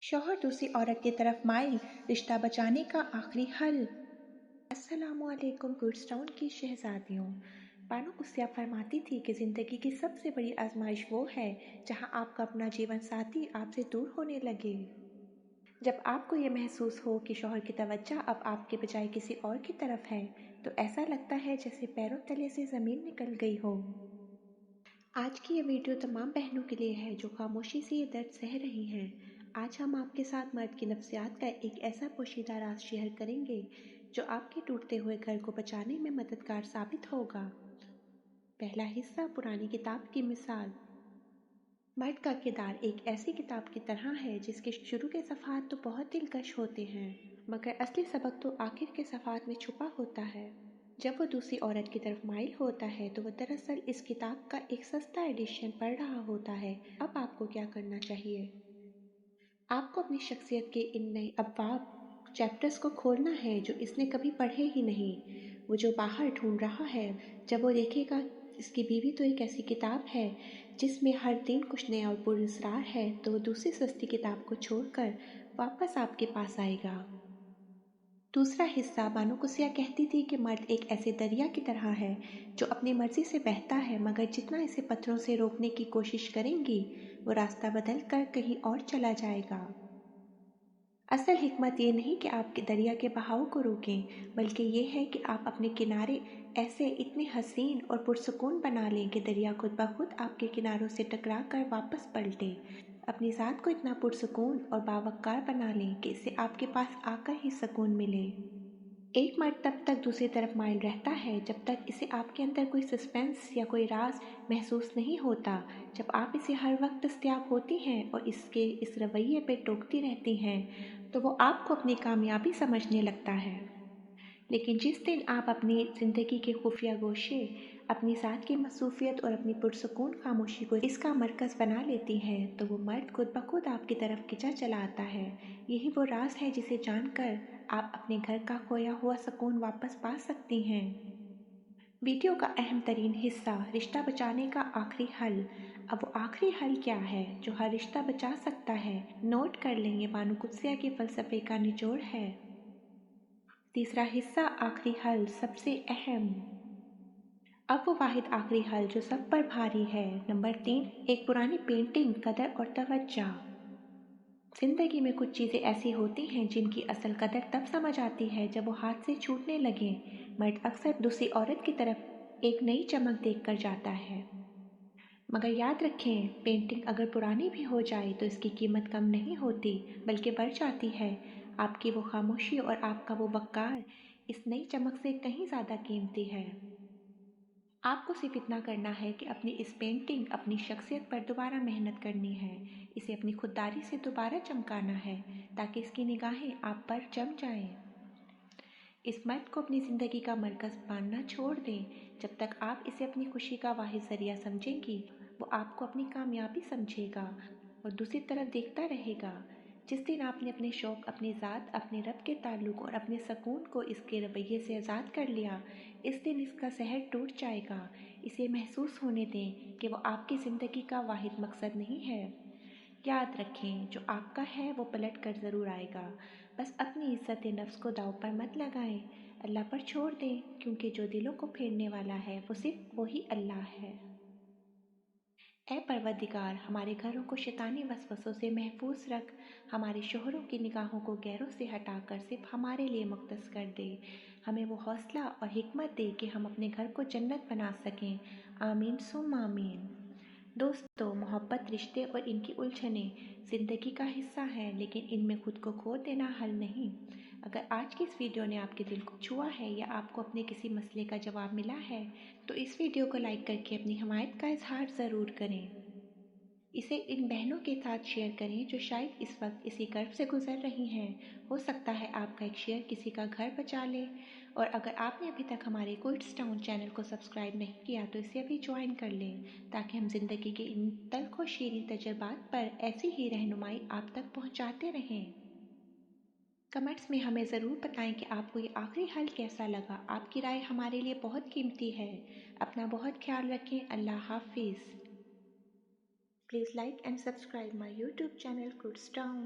शौहर दूसरी औरत की तरफ माइल, रिश्ता बचाने का आखिरी हल। अस्सलामुअलैकुम गुडस्टाउन की शहजादियों। बानो कुस्सिया फरमाती थी कि ज़िंदगी की सबसे बड़ी आजमाइश वो है जहां आपका अपना जीवन साथी आपसे दूर होने लगे। जब आपको ये महसूस हो कि शौहर की तवज्जो अब आपके बजाय किसी और की तरफ है, तो ऐसा लगता है जैसे पैरों तले से ज़मीन निकल गई हो। आज की ये वीडियो तमाम बहनों के लिए है जो खामोशी से ये दर्द सह रही हैं। आज हम आपके साथ मर्द की नफ्सियात का एक ऐसा पोशीदा राज शेयर करेंगे जो आपके टूटते हुए घर को बचाने में मददगार साबित होगा। पहला हिस्सा, पुरानी किताब की मिसाल। मर्द का किरदार एक ऐसी किताब की तरह है जिसके शुरू के सफ़हात तो बहुत दिलकश होते हैं, मगर असली सबक तो आखिर के सफ़हात में छुपा होता है। जब वो दूसरी औरत की तरफ माइल होता है तो वो दरअसल इस किताब का एक सस्ता एडिशन पढ़ रहा होता है। अब आपको क्या करना चाहिए? आपको अपनी शख्सियत के इन नए अबवाब, चैप्टर्स को खोलना है जो इसने कभी पढ़े ही नहीं। वो जो बाहर ढूंढ रहा है, जब वो देखेगा इसकी बीवी तो एक ऐसी किताब है जिसमें हर दिन कुछ नया और पुरअसरार है, तो वो दूसरी सस्ती किताब को छोड़कर वापस आपके पास आएगा। दूसरा हिस्सा, बानो कुसिया कहती थी कि मर्द एक ऐसे दरिया की तरह है जो अपनी मर्जी से बहता है, मगर जितना इसे पत्थरों से रोकने की कोशिश करेंगी वो रास्ता बदल कर कहीं और चला जाएगा। असल हिकमत ये नहीं कि आप दरिया के बहाव को रोकें, बल्कि ये है कि आप अपने किनारे ऐसे इतने हसीन और पुरसुकून बना लें कि दरिया खुद ब खुद आपके किनारों से टकरा कर वापस पलटे। अपनी ज़ात को इतना पुरसुकून और बावक्कार बना लें कि इसे आपके पास आकर ही सुकून मिले। एक मर्द तब तक दूसरी तरफ माइल रहता है जब तक इसे आपके अंदर कोई सस्पेंस या कोई राज महसूस नहीं होता। जब आप इसे हर वक्त दस्तयाब होती हैं और इसके इस रवैये पे टोकती रहती हैं, तो वो आपको अपनी कामयाबी समझने लगता है। लेकिन जिस दिन आप अपनी ज़िंदगी के खुफिया गोशे, अपनी ज़ात की मसरूफियत और अपनी पुरसुकून खामोशी को इसका मरकज़ बना लेती हैं, तो वो मर्द खुद ब खुद आपकी तरफ खिंचा चला आता है। यही वो राज है जिसे जानकर आप अपने घर का खोया हुआ सुकून वापस पा सकती हैं। वीडियो का अहम तरीन हिस्सा, रिश्ता बचाने का आखिरी हल। अब वो आखिरी हल क्या है जो हर रिश्ता बचा सकता है? नोट कर लें, ये बानो कुद्सिया के फ़लसफ़े का निचोड़ है। तीसरा हिस्सा, आखिरी हल, सबसे अहम। अब वो वाहिद आखिरी हल जो सब पर भारी है। नंबर 3, एक पुरानी पेंटिंग, कदर और तवज्जो। जिंदगी में कुछ चीज़ें ऐसी होती हैं जिनकी असल कदर तब समझ आती है जब वो हाथ से छूटने लगें। मर्द अक्सर दूसरी औरत की तरफ एक नई चमक देख कर जाता है, मगर याद रखें, पेंटिंग अगर पुरानी भी हो जाए तो इसकी कीमत कम नहीं होती, बल्कि बढ़ जाती है। आपकी वो खामोशी और आपका वो वक़ार इस नई चमक से कहीं ज़्यादा कीमती है। आपको सिर्फ इतना करना है कि अपनी इस पेंटिंग, अपनी शख्सियत पर दोबारा मेहनत करनी है। इसे अपनी खुददारी से दोबारा चमकाना है ताकि इसकी निगाहें आप पर जम जाएं। इस मर्द को अपनी ज़िंदगी का मरकज़ मानना छोड़ दें। जब तक आप इसे अपनी खुशी का वाहिद ज़रिया समझेंगी, वो आपको अपनी कामयाबी समझेगा और दूसरी तरफ देखता रहेगा। जिस दिन आपने अपने शौक़, अपनी ज़ात, अपने रब के ताल्लुक़ और अपने सकून को इसके रवैये से आज़ाद कर लिया, इस दिन इसका सहर टूट जाएगा। इसे महसूस होने दें कि वो आपकी ज़िंदगी का वाहिद मकसद नहीं है। याद रखें, जो आपका है वो पलट कर ज़रूर आएगा। बस अपनी इज़्ज़त नफ्स को दांव पर मत लगाएं, अल्लाह पर छोड़ दें, क्योंकि जो दिलों को फेरने वाला है वो सिर्फ वही अल्लाह है। ऐ परवरदिगार, हमारे घरों को शैतानी वसवसों से महफूज रख। हमारे शोहरों की निगाहों को गैरों से हटाकर सिर्फ हमारे लिए मुख्तस कर दे। हमें वो हौसला और हिकमत दे कि हम अपने घर को जन्नत बना सकें। आमीन सुम आमीन। दोस्तों, मोहब्बत, रिश्ते और इनकी उलझनें ज़िंदगी का हिस्सा हैं, लेकिन इनमें खुद को खो देना हल नहीं। अगर आज की इस वीडियो ने आपके दिल को छुआ है या आपको अपने किसी मसले का जवाब मिला है, तो इस वीडियो को लाइक करके अपनी हमायत का इजहार ज़रूर करें। इसे इन बहनों के साथ शेयर करें जो शायद इस वक्त इसी कर्ब से गुजर रही हैं। हो सकता है आपका एक शेयर किसी का घर बचा ले। और अगर आपने अभी तक हमारे गुडस्टाउन चैनल को सब्सक्राइब नहीं किया तो इसे अभी ज्वाइन कर लें, ताकि हम जिंदगी के इन तल्ख और शीरीं तजुर्बात पर ऐसी ही रहनुमाई आप तक पहुंचाते रहें। कमेंट्स में हमें ज़रूर बताएं कि आपको ये आखिरी हल कैसा लगा। आपकी राय हमारे लिए बहुत कीमती है। अपना बहुत ख्याल रखें। अल्लाह हाफिज़। Please like and subscribe my YouTube channel Goodstown.